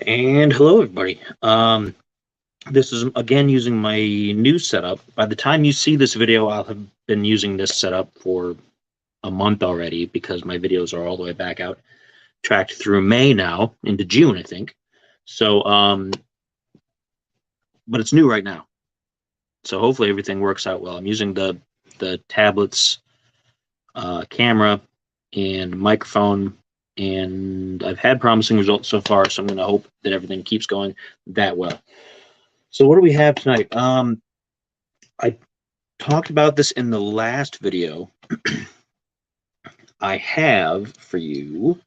And hello, everybody. This is again using my new setup. By the time you see this video, I'll have been using this setup for a month already because my videos are all the way back out, tracked through May now into June, I think. So, but it's new right now. So hopefully everything works out well. I'm using the tablet's camera and microphone, and I've had promising results so far. So I'm going to hope that everything keeps going that well. So what do we have tonight? I talked about this in the last video. I have for you,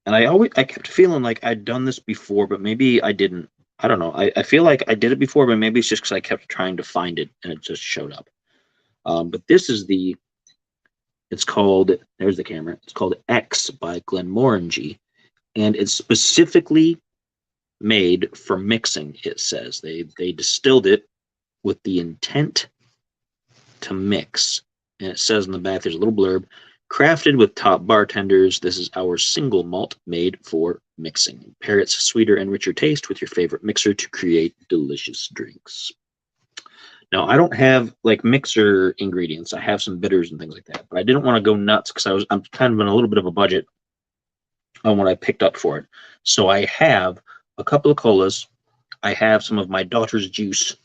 and I kept feeling like I'd done this before, but maybe I didn't. I don't know. I feel like I did it before, but maybe it's just because I kept trying to find it and it just showed up. But this is it's called, there's the camera. It's called X by Glenmorangie, and it's specifically made for mixing. It says they distilled it with the intent to mix. And it says in the back, there's a little blurb, crafted with top bartenders, this is our single malt made for mixing. Pair its sweeter and richer taste with your favorite mixer to create delicious drinks. Now, I don't have like mixer ingredients. I have some bitters and things like that, but I didn't want to go nuts because I'm kind of in a little bit of a budget on what I picked up for it. So I have a couple of colas, I have some of my daughter's juice,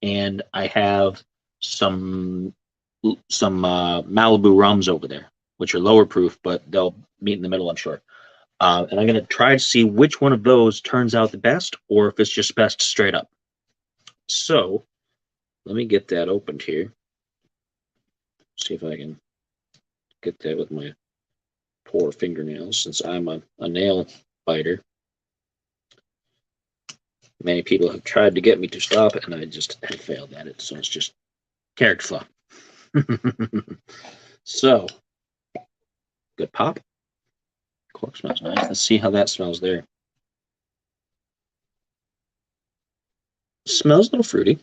and I have some Malibu rums over there, which are lower proof, but they'll meet in the middle, I'm sure. And I'm going to try to see which one of those turns out the best, or if it's just best straight up. So let me get that opened here. See if I can get that with my poor fingernails, since I'm a nail biter. Many people have tried to get me to stop it, and I just have failed at it. So it's just character flaw. So, good pop. Cork smells nice. Let's see how that smells there. Smells a little fruity.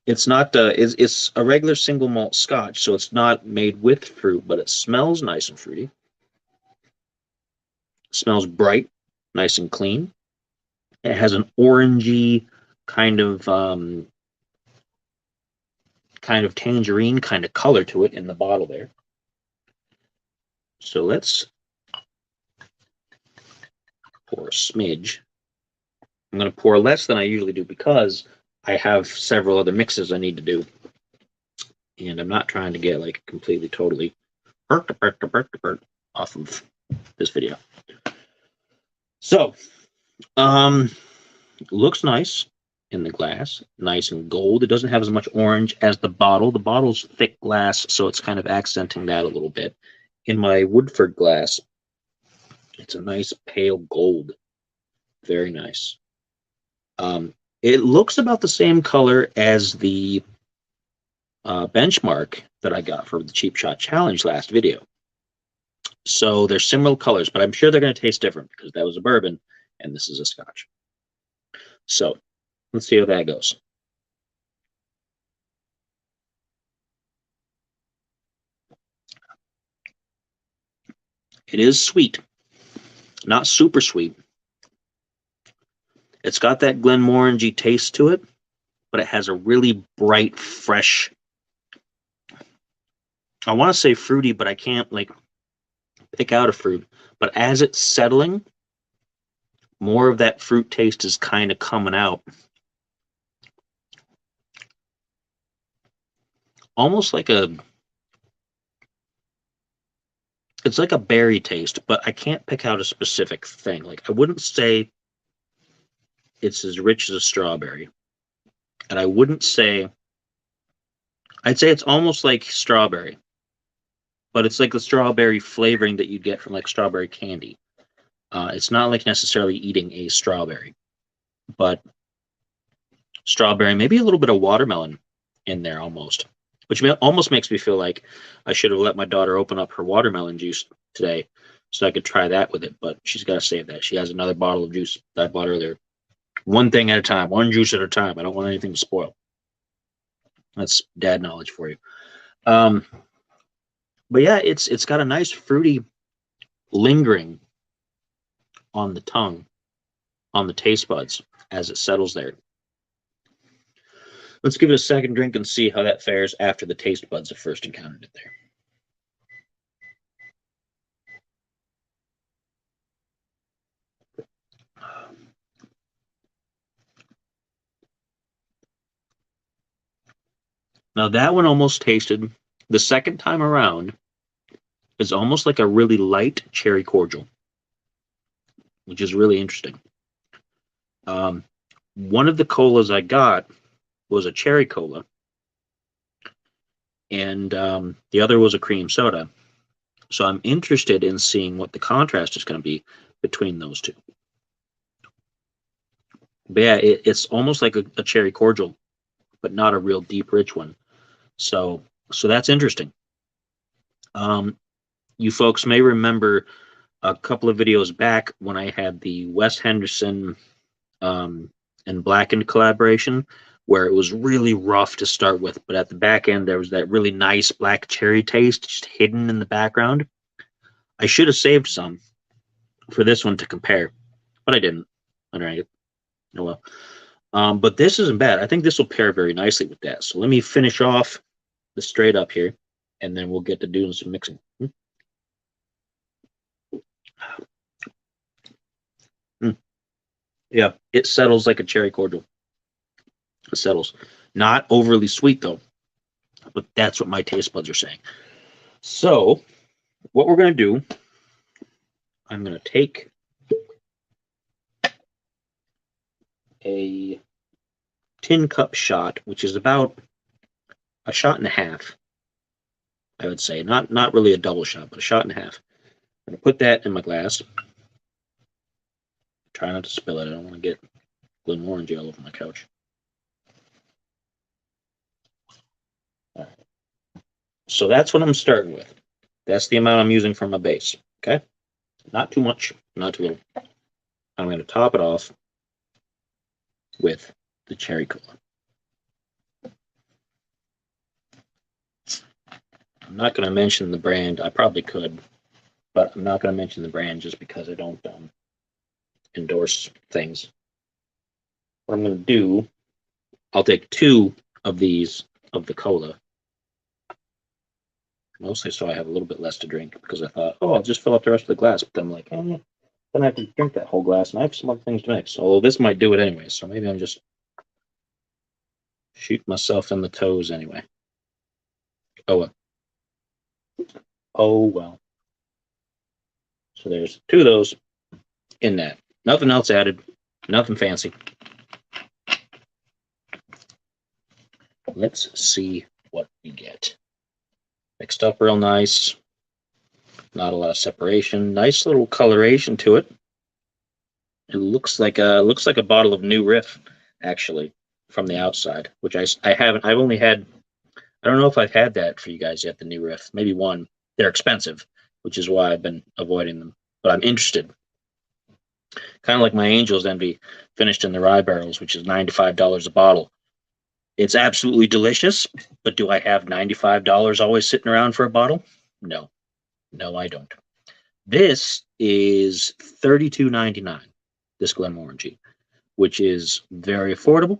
It's not. It's a regular single malt Scotch, so it's not made with fruit, but it smells nice and fruity. It smells bright, nice and clean. It has an orangey kind of tangerine kind of color to it in the bottle there. So let's pour a smidge. I'm going to pour less than I usually do because I have several other mixes I need to do. And I'm not trying to get like completely, totally off of this video. So, looks nice in the glass, nice and gold. It doesn't have as much orange as the bottle. The bottle's thick glass, so it's kind of accenting that a little bit. In my Woodford glass, it's a nice pale gold. Very nice. It looks about the same color as the benchmark that I got for the Cheap Shot Challenge last video. So they're similar colors, but I'm sure they're going to taste different because that was a bourbon and this is a Scotch. So let's see how that goes. It is sweet, not super sweet. It's got that Glenmorangie taste to it, but it has a really bright, fresh, I want to say fruity, but I can't like pick out a fruit. But as it's settling, more of that fruit taste is kind of coming out. Almost like it's like a berry taste, but I can't pick out a specific thing. Like I wouldn't say it's as rich as a strawberry. And I wouldn't say, I'd say it's almost like strawberry, but it's like the strawberry flavoring that you'd get from like strawberry candy. It's not like necessarily eating a strawberry, but strawberry, maybe a little bit of watermelon in there almost, which almost makes me feel like I should have let my daughter open up her watermelon juice today so I could try that with it, but she's got to save that. She has another bottle of juice that I bought earlier. One thing at a time, one juice at a time. I don't want anything to spoil. That's dad knowledge for you. But yeah, it's got a nice fruity lingering on the tongue, on the taste buds as it settles there. Let's give it a second drink and see how that fares after the taste buds have first encountered it there. Now that one almost tasted, the second time around, is almost like a really light cherry cordial, which is really interesting. One of the colas I got was a cherry cola, and the other was a cream soda. So I'm interested in seeing what the contrast is going to be between those two. But yeah, it's almost like a cherry cordial, but not a real deep, rich one. So that's interesting. You folks may remember a couple of videos back when I had the Wes Henderson and Blackened collaboration, where it was really rough to start with, but at the back end there was that really nice black cherry taste just hidden in the background. I should have saved some for this one to compare, but I didn't. I drank it. Oh well. But this isn't bad. I think this will pair very nicely with that. So let me finish off the straight up here, and then we'll get to doing some mixing. Yeah, it settles like a cherry cordial. It settles. Not overly sweet, though, but that's what my taste buds are saying. So what we're going to do, I'm going to take a tin cup shot, which is about a shot and a half, I would say. Not really a double shot, but a shot and a half. I'm going to put that in my glass. Try not to spill it. I don't want to get Glenmorangie all over my couch. All right. So that's what I'm starting with. That's the amount I'm using for my base. Okay? Not too much, not too little. I'm going to top it off with the cherry cola. I'm not going to mention the brand. I probably could, but I'm not going to mention the brand just because I don't endorse things. What I'm going to do, I'll take 2 of these of the cola, mostly so I have a little bit less to drink, because I thought, oh, I'll just fill up the rest of the glass, but then I'm like, then I have to drink that whole glass, and I have some other things to mix. Although this might do it anyway, so maybe I'm just shooting myself in the toes anyway. Oh well. Oh well. So there's 2 of those in that. Nothing else added. Nothing fancy. Let's see what we get. Mixed up real nice. Not a lot of separation. Nice little coloration to it. It looks like a bottle of New Riff, actually, from the outside, which I haven't. I've only had. I don't know if I've had that for you guys yet. The New Riff, maybe one. They're expensive, which is why I've been avoiding them. But I'm interested. Kind of like my Angel's Envy, finished in the rye barrels, which is $95 a bottle. It's absolutely delicious, but do I have $95 always sitting around for a bottle? No. No, I don't. This is $32.99, this Glenmorangie, which is very affordable.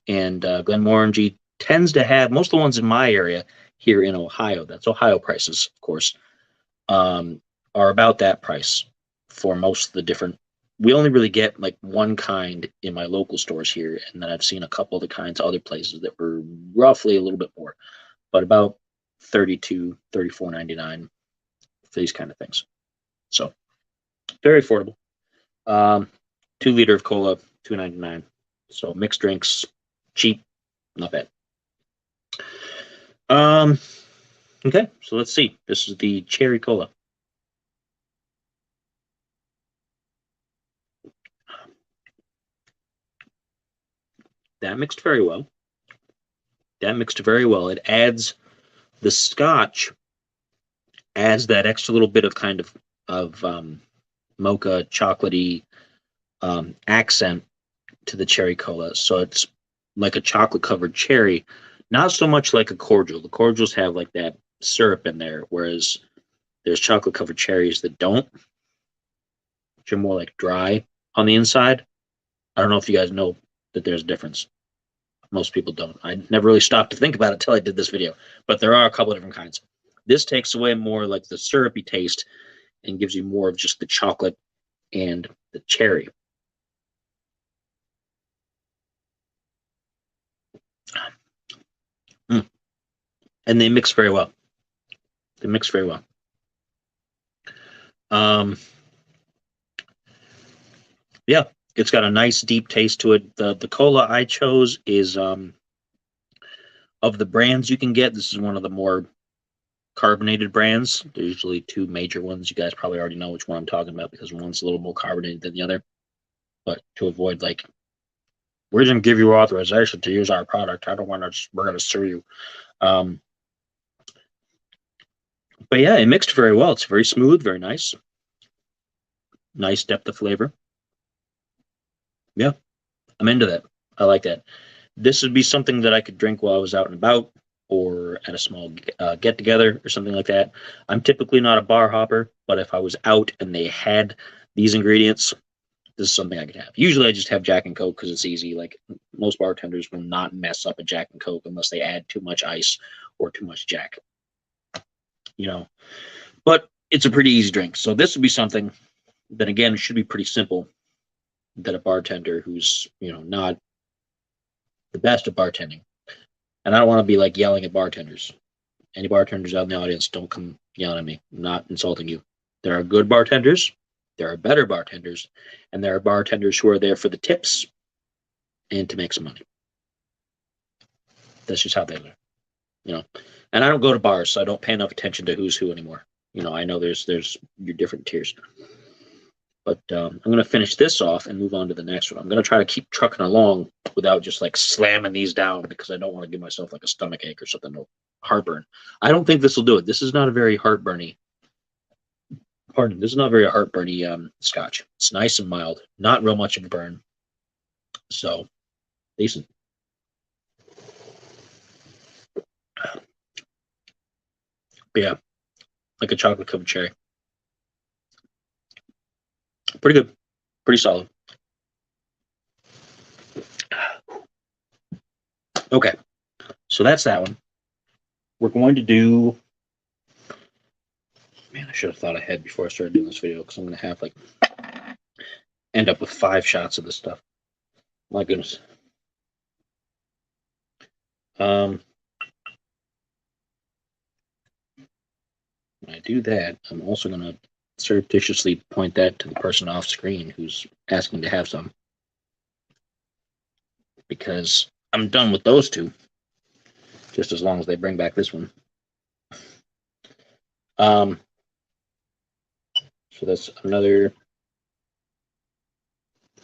And Glenmorangie tends to have, most of the ones in my area here in Ohio, that's Ohio prices, of course, are about that price for most of the different. We only really get like one kind in my local stores here, and then I've seen a couple of the kinds other places that were roughly a little bit more, but about $32, $34.99 for these kind of things. So very affordable. 2 liter of cola, $2.99. So mixed drinks, cheap, not bad. Okay, so let's see. This is the cherry cola. That mixed very well. That mixed very well. It adds, the Scotch adds that extra little bit of kind of mocha chocolatey accent to the cherry cola. So it's like a chocolate covered cherry, not so much like a cordial. The cordials have like that syrup in there, whereas there's chocolate covered cherries that don't. which are more like dry on the inside. I don't know if you guys know that there's a difference. Most people don't. I never really stopped to think about it until I did this video, but there are a couple of different kinds. This takes away more like the syrupy taste and gives you more of just the chocolate and the cherry. And they mix very well. They mix very well. Yeah, it's got a nice deep taste to it. The cola I chose is of the brands you can get, this is one of the more carbonated brands. There's usually two major ones. You guys probably already know which one I'm talking about because one's a little more carbonated than the other. But to avoid like, we didn't give you authorization to use our product. I don't want to. We're going to sue you. But yeah, it mixed very well. It's very smooth, very nice. Nice depth of flavor. Yeah, I'm into that. I like that. This would be something that I could drink while I was out and about or at a small get-together or something like that. I'm typically not a bar hopper, but if I was out and they had these ingredients, this is something I could have. Usually I just have Jack and Coke because it's easy. Like most bartenders will not mess up a Jack and Coke unless they add too much ice or too much Jack. But it's a pretty easy drink. So this would be something that, again, it should be pretty simple that a bartender who's, not the best at bartending. And I don't want to be like yelling at bartenders. Any bartenders out in the audience, don't come yelling at me. I'm not insulting you. There are good bartenders. There are better bartenders. And there are bartenders who are there for the tips and to make some money. That's just how they live. And I don't go to bars, so I don't pay enough attention to who's who anymore. I know there's your different tiers. But I'm going to finish this off and move on to the next one. I'm going to try to keep trucking along without just like slamming these down because I don't want to give myself like a stomach ache or something, or heartburn. I don't think this will do it. This is not a very heartburny. This is not very heartburny Scotch. It's nice and mild, not real much of a burn. So decent. But yeah, like a chocolate covered cherry. Pretty good. Pretty solid. Okay. So that's that one. We're going to do... Man, I should have thought ahead before I started doing this video because I'm going to have like... end up with 5 shots of this stuff. My goodness. When I do that, I'm also going to surreptitiously point that to the person off screen who's asking to have some. Because I'm done with those two. Just as long as they bring back this one. So that's another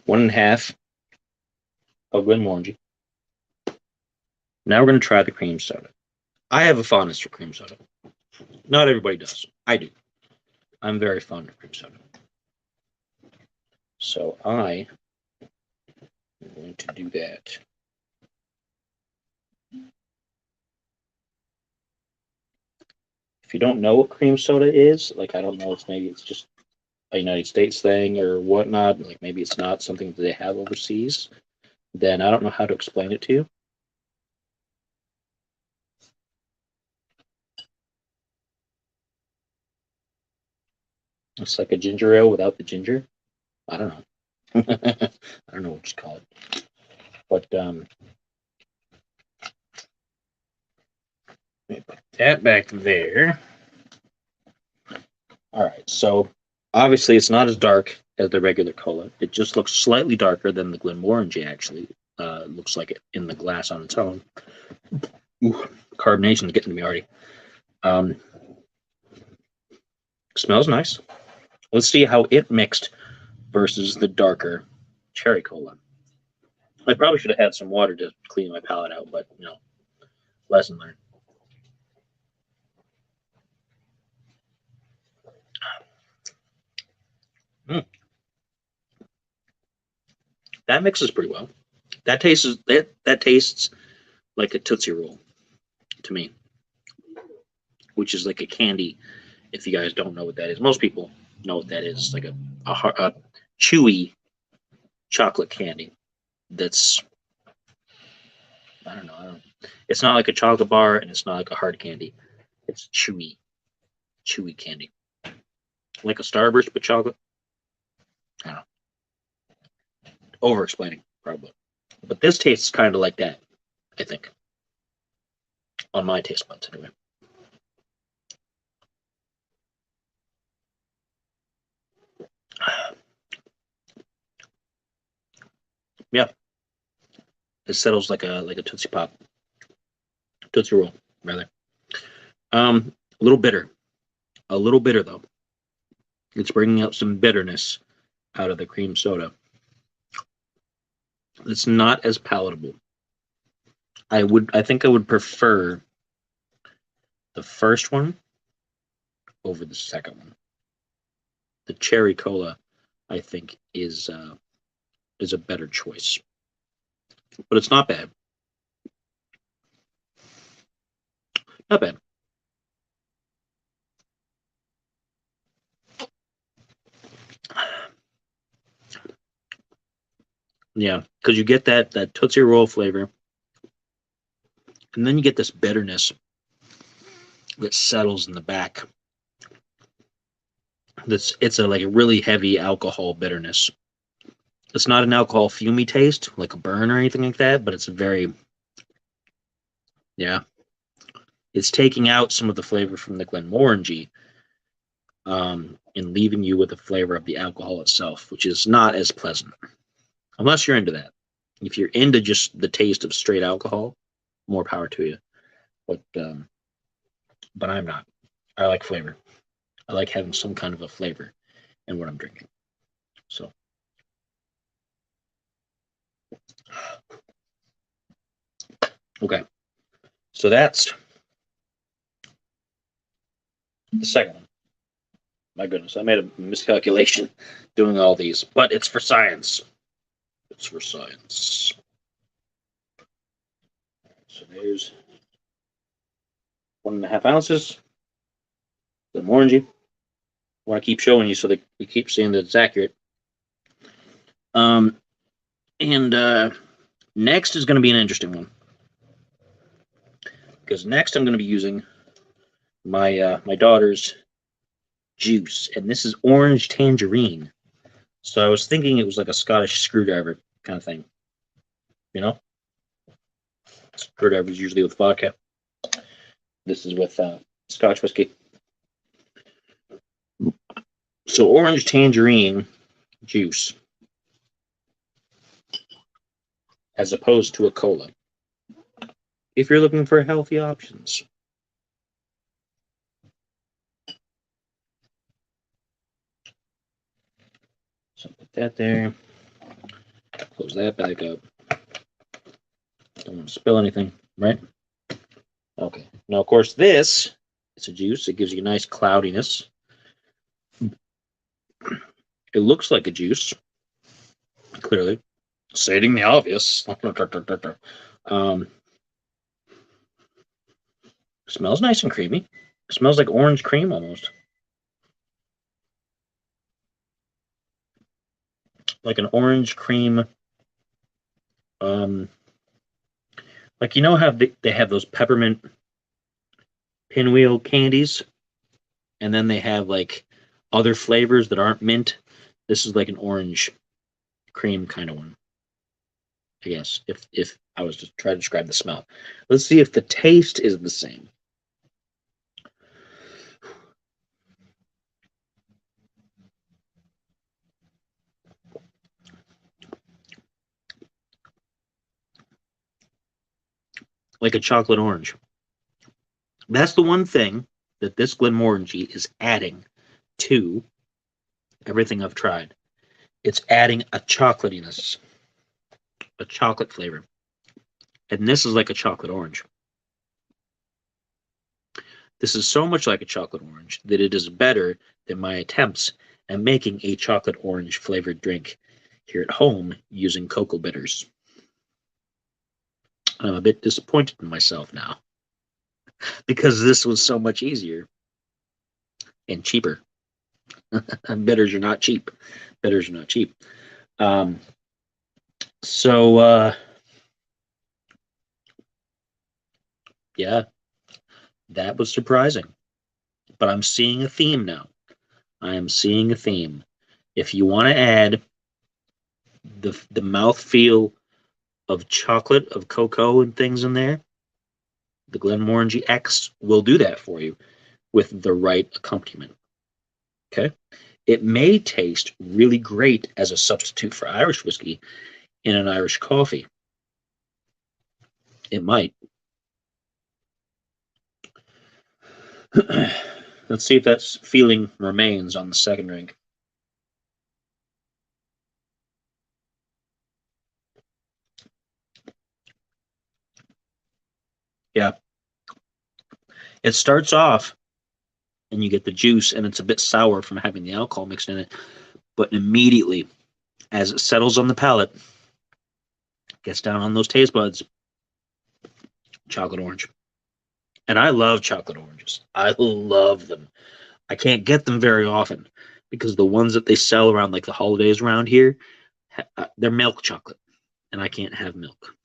1.5 of Glenmorangie. Now we're going to try the cream soda. I have a fondness for cream soda. Not everybody does. I do. I'm very fond of cream soda. So I am going to do that. If you don't know what cream soda is, like I don't know if maybe it's just a United States thing or whatnot, like maybe it's not something that they have overseas, then I don't know how to explain it to you. It's like a ginger ale without the ginger. I don't know. I don't know what to call it. But let me put that back there. All right, so obviously it's not as dark as the regular cola. It just looks slightly darker than the Glenmorangie, actually. Looks like it in the glass on its own. Ooh, carbonation's getting to me already. Smells nice. Let's see how it mixed versus the darker cherry cola. I probably should have had some water to clean my palate out, but lesson learned. That mixes pretty well. That tastes like a Tootsie Roll to me, which is like a candy. If you guys don't know what that is, most people know what that is. It's like a a chewy chocolate candy that's, I don't know. It's not like a chocolate bar and it's not like a hard candy. It's chewy candy. Like a Starburst but chocolate. I don't know. Over explaining, probably. But this tastes kind of like that, I think. On my taste buds, anyway. Yeah. It settles like a Tootsie Pop. Tootsie Roll, rather. A little bitter. A little bitter, though. It's bringing out some bitterness out of the cream soda. It's not as palatable. I think I would prefer the first one over the second one. The cherry cola, I think, is a better choice. But it's not bad. Not bad. Yeah, because you get that Tootsie Roll flavor, and then you get this bitterness that settles in the back. It's like a really heavy alcohol bitterness. It's not an alcohol fumey taste, like a burn or anything like that, but it's very, yeah. It's taking out some of the flavor from the Glenmorangie, and leaving you with the flavor of the alcohol itself, which is not as pleasant. Unless you're into that. If you're into just the taste of straight alcohol, more power to you. But I'm not. I like flavor. I like having some kind of a flavor in what I'm drinking. So, okay. So that's the second one. My goodness, I made a miscalculation doing all these, but it's for science. It's for science. So there's 1.5 ounces. Glenmorangie. I want to keep showing you so that we keep seeing that it's accurate. And next is going to be an interesting one, because next I'm going to be using my daughter's juice, and this is orange tangerine. So I was thinking it was like a Scottish screwdriver kind of thing. You know, screwdriver is usually with vodka. This is with Scotch whiskey. So orange tangerine juice, as opposed to a cola, if you're looking for healthy options. So put that there. Close that back up. Don't want to spill anything, right? Okay. Now, of course, this is a juice. It gives you a nice cloudiness. It looks like a juice, clearly, stating the obvious. Smells nice and creamy. It smells like orange cream almost. Like an orange cream. Like, you know how they have those peppermint pinwheel candies, and then they have like other flavors that aren't mint. This is like an orange cream kind of one, I guess, if I was to try to describe the smell. Let's see if the taste is the same. Like a chocolate orange. That's the one thing that this Glenmorangie is adding to everything I've tried. It's adding a chocolatiness, a chocolate flavor. And this is like a chocolate orange. This is so much like a chocolate orange that it is better than my attempts at making a chocolate orange flavored drink here at home using cocoa bitters. I'm a bit disappointed in myself now because this was so much easier and cheaper. Bitters are not cheap. Bitters are not cheap. So yeah, that was surprising. But I'm seeing a theme now. I am seeing a theme. If you want to add the mouthfeel of chocolate, of cocoa, and things in there, the Glenmorangie X will do that for you with the right accompaniment. Okay? It may taste really great as a substitute for Irish whiskey in an Irish coffee. It might. Let's see if that feeling remains on the second drink. Yeah. It starts off and you get the juice, and it's a bit sour from having the alcohol mixed in it. But immediately, as it settles on the palate, gets down on those taste buds, chocolate orange. And I love chocolate oranges. I love them. I can't get them very often because the ones that they sell around like the holidays around here, they're milk chocolate, and I can't have milk.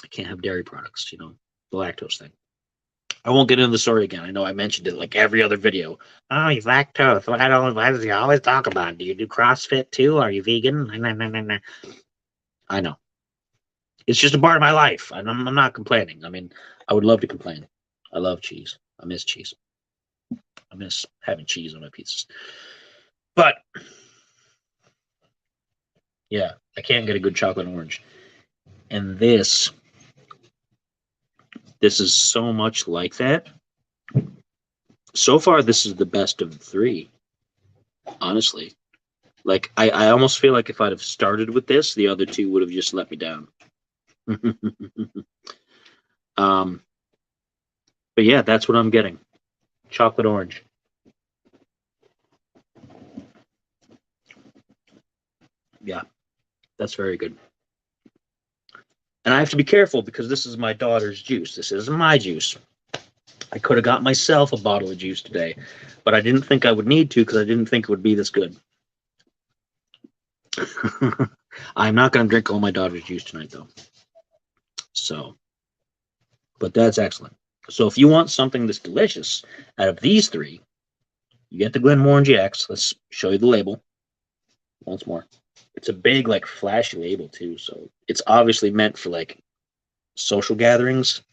I can't have dairy products, you know, the lactose thing. I won't get into the story again. I know I mentioned it like every other video. Oh, you lactose. Why does he always talk about it? Do you do CrossFit too? Are you vegan? I know. It's just a part of my life. I'm not complaining. I mean, I would love to complain. I love cheese. I miss cheese. I miss having cheese on my pizzas. But yeah, I can't get a good chocolate orange. And this is so much like that. So far, this is the best of the three, honestly. Like, I almost feel like if I'd have started with this, the other two would have just let me down. But yeah, that's what I'm getting. Chocolate orange. Yeah, that's very good. And I have to be careful because this is my daughter's juice. This isn't my juice. I could have got myself a bottle of juice today, but I didn't think I would need to because I didn't think it would be this good. I'm not going to drink all my daughter's juice tonight, though. So, but that's excellent. So if you want something that's delicious out of these three, you get the Glenmorangie X. Let's show you the label once more. It's a big, like, flashy label, too. So it's obviously meant for, like, social gatherings.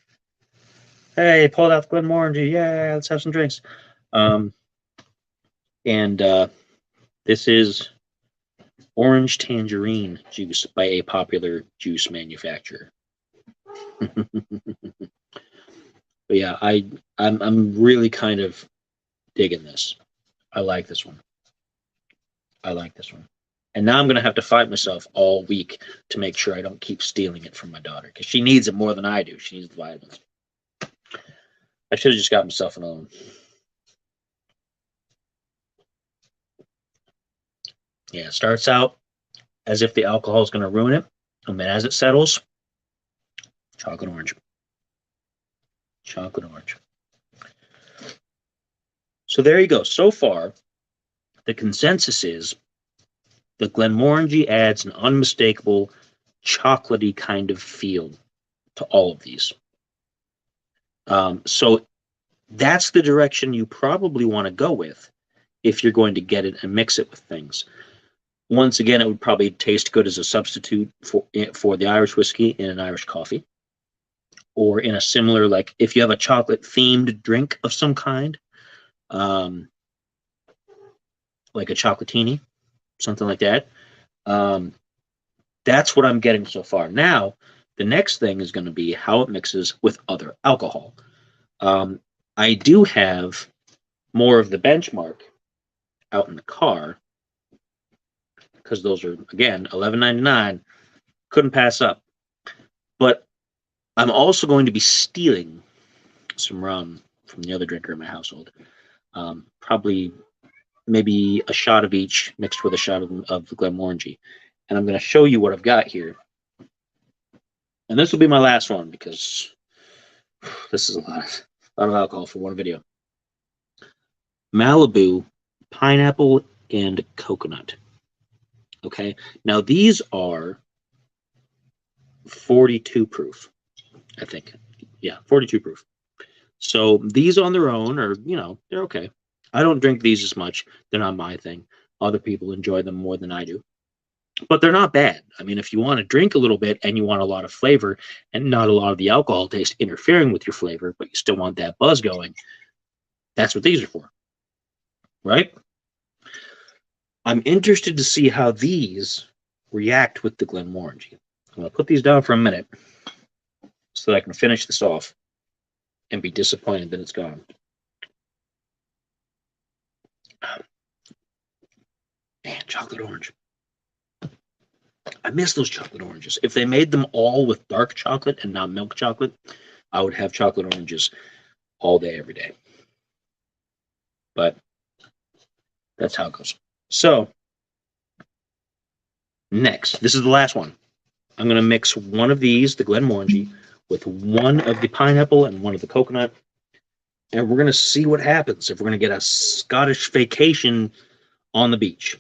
Hey, pulled out the Glenmorangie. Yeah, let's have some drinks. This is orange tangerine juice by a popular juice manufacturer. But yeah, I'm really kind of digging this. I like this one. I like this one. And now I'm going to have to fight myself all week to make sure I don't keep stealing it from my daughter because she needs it more than I do. She needs the vitamins. I should have just got myself another one. Yeah, it starts out as if the alcohol is going to ruin it. And then as it settles, chocolate orange. Chocolate orange. So there you go. So far, the consensus is that Glenmorangie adds an unmistakable chocolatey kind of feel to all of these. So that's the direction you probably want to go with if you're going to get it and mix it with things. Once again, it would probably taste good as a substitute for the Irish whiskey in an Irish coffee, or in a similar, like if you have a chocolate themed drink of some kind, like a chocolatini, something like that. That's what I'm getting so far. Now, the next thing is going to be how it mixes with other alcohol. I do have more of the benchmark out in the car because those are, again, $11.99. Couldn't pass up. But I'm also going to be stealing some rum from the other drinker in my household. Probably maybe a shot of each mixed with a shot of the Glenmorangie. And I'm going to show you what I've got here. And this will be my last one because this is a lot of alcohol for one video. Malibu, pineapple, and coconut. Okay, now these are 42 proof, I think. Yeah, 42 proof. So these on their own are, they're okay. I don't drink these as much. They're not my thing. Other people enjoy them more than I do. But they're not bad. I mean, if you want to drink a little bit and you want a lot of flavor and not a lot of the alcohol taste interfering with your flavor, but you still want that buzz going, that's what these are for, right? I'm interested to see how these react with the Glenmorangie. I'm going to put these down for a minute so that I can finish this off and be disappointed that it's gone. Man, chocolate orange. I miss those chocolate oranges. If they made them all with dark chocolate and not milk chocolate, I would have chocolate oranges all day, every day. But that's how it goes. So, next, this is the last one. I'm going to mix one of these, the Glenmorangie, with one of the pineapple and one of the coconut. And we're going to see what happens if we're going to get a Scottish vacation on the beach.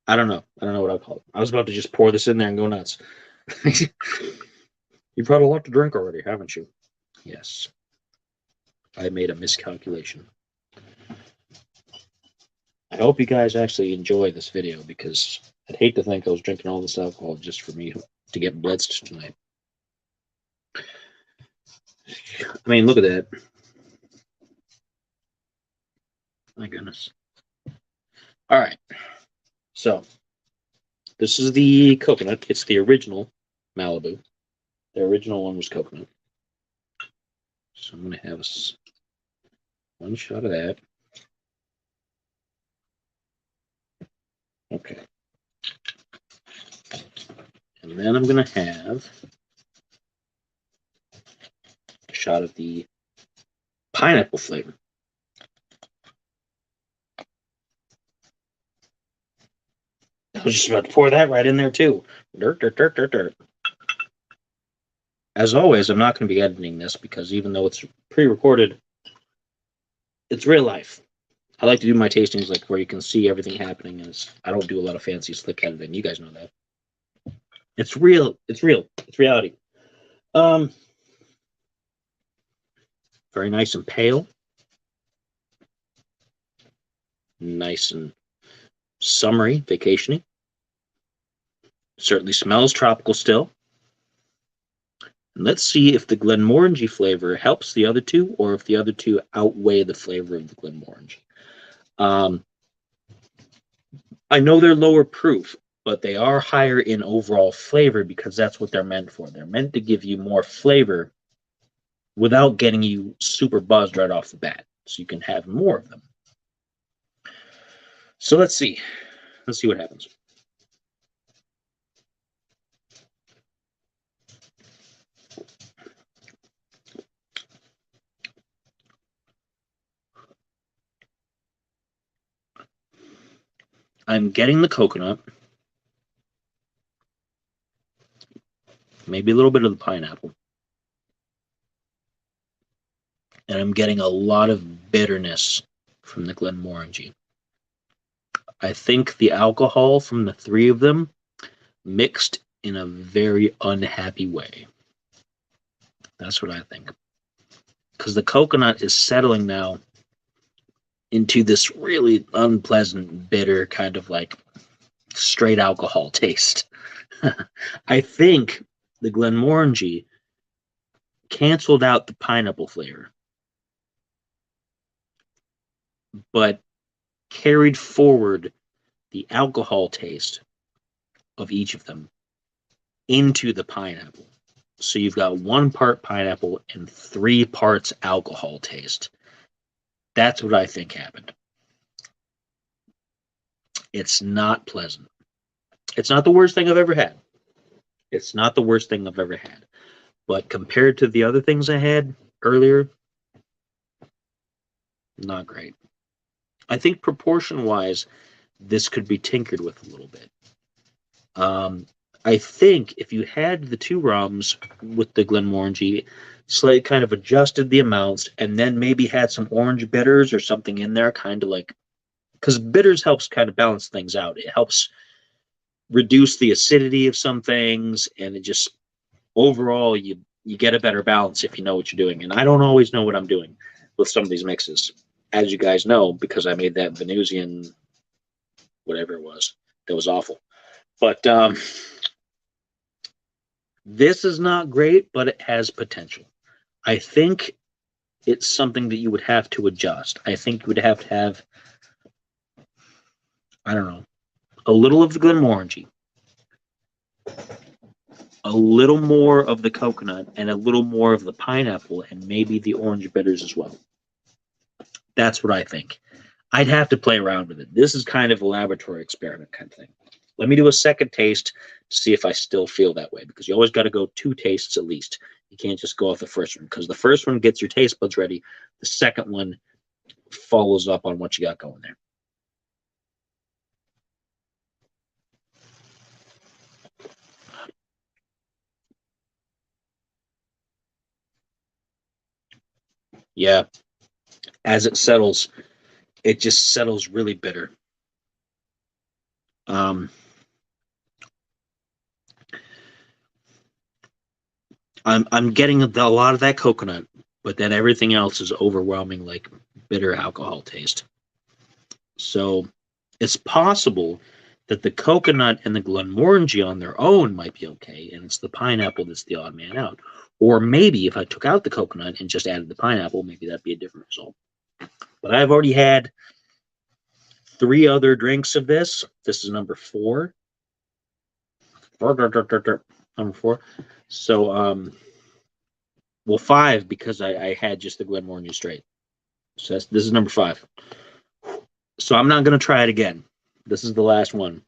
I don't know. I don't know what I'll call it. I was about to just pour this in there and go nuts. You've had a lot to drink already, haven't you? Yes. I made a miscalculation. I hope you guys actually enjoy this video because I'd hate to think I was drinking all this alcohol just for me to get blitzed tonight. I mean, look at that. My goodness. All right. So, this is the coconut. It's the original Malibu. The original one was coconut. So I'm going to have one shot of that. Okay. And then I'm going to have a shot of the pineapple flavor. I was just about to pour that right in there too. Dirt, dirt, dirt, dirt, dirt. As always, I'm not going to be editing this because even though it's pre-recorded, it's real life. I like to do my tastings like where you can see everything happening, and I don't do a lot of fancy slick editing. You guys know that. It's real. It's real. It's reality. Very nice and pale. Nice and summery, vacationy. Certainly smells tropical still. And let's see if the Glenmorangie flavor helps the other two or if the other two outweigh the flavor of the Glenmorangie. I know they're lower proof, but they are higher in overall flavor because that's what they're meant for. They're meant to give you more flavor without getting you super buzzed right off the bat, so you can have more of them. So let's see. Let's see what happens. I'm getting the coconut, maybe a little bit of the pineapple, and I'm getting a lot of bitterness from the Glenmorangie. I think the alcohol from the three of them mixed in a very unhappy way. That's what I think. Because the coconut is settling now into this really unpleasant, bitter, kind of like straight alcohol taste. I think the Glenmorangie canceled out the pineapple flavor, but carried forward the alcohol taste of each of them into the pineapple. So you've got 1 part pineapple and 3 parts alcohol taste. That's what I think happened. It's not pleasant. It's not the worst thing I've ever had. It's not the worst thing I've ever had. But compared to the other things I had earlier, not great. I think proportion-wise, this could be tinkered with a little bit. I think if you had the 2 rums with the Glenmorangie, slightly kind of adjusted the amounts, and then maybe had some orange bitters or something in there, kind of like, because bitters helps kind of balance things out. It helps reduce the acidity of some things, and it just overall you get a better balance if you know what you're doing. And I don't always know what I'm doing with some of these mixes, as you guys know, because I made that Venusian, whatever it was, that was awful. But this is not great, but it has potential. I think it's something that you would have to adjust. I think you would have to have, I don't know, a little of the Glenmorangie, a little more of the coconut, and a little more of the pineapple, and maybe the orange bitters as well. That's what I think. I'd have to play around with it. This is kind of a laboratory experiment kind of thing. Let me do a second taste to see if I still feel that way, because you always got to go 2 tastes at least. You can't just go off the first one, because the first one gets your taste buds ready. The second one follows up on what you got going there. Yeah, as it settles, it just settles really bitter. I'm getting a lot of that coconut, but then everything else is overwhelming, like bitter alcohol taste. So it's possible that the coconut and the Glenmorangie on their own might be okay, and it's the pineapple that's the odd man out. Or maybe if I took out the coconut and just added the pineapple, maybe that'd be a different result. But I've already had 3 other drinks of this. This is number 4. Number 4. So, well, 5 because I had just the Glenmorangie straight. So this is number 5. So I'm not going to try it again. This is the last one.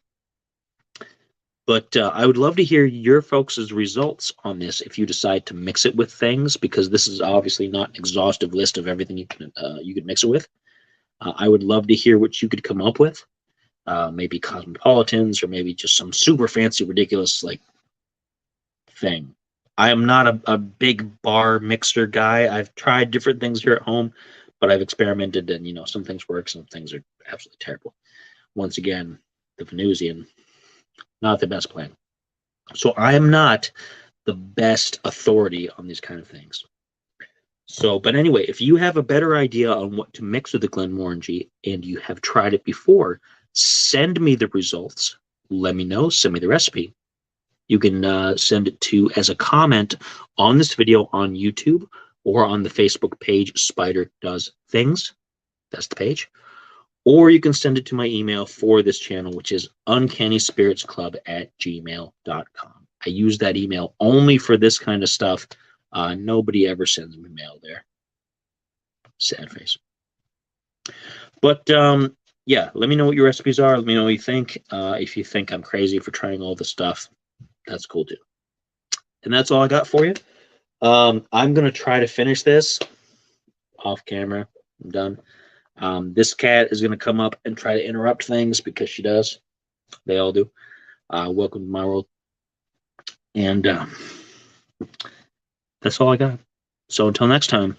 But I would love to hear your folks' results on this if you decide to mix it with things, because this is obviously not an exhaustive list of everything you could mix it with. I would love to hear what you could come up with. Maybe cosmopolitans, or maybe just some super fancy, ridiculous like thing. I am not a big bar mixer guy. I've tried different things here at home, but I've experimented, and some things work, some things are absolutely terrible. Once again, the Venusian, not the best plan. So I am not the best authority on these kind of things. So, but anyway, if you have a better idea on what to mix with the Glenmorangie and you have tried it before, send me the results. Let me know. Send me the recipe. You can send it to as a comment on this video on YouTube or on the Facebook page, Spider Does Things. That's the page. Or you can send it to my email for this channel, which is uncannyspiritsclub@gmail.com. I use that email only for this kind of stuff. Nobody ever sends me mail there. Sad face. But yeah, let me know what your recipes are. Let me know what you think. If you think I'm crazy for trying all this stuff, that's cool too. And that's all I got for you. I'm going to try to finish this off camera. I'm done. This cat is going to come up and try to interrupt things, because she does. They all do. Welcome to my world. And that's all I got. So until next time.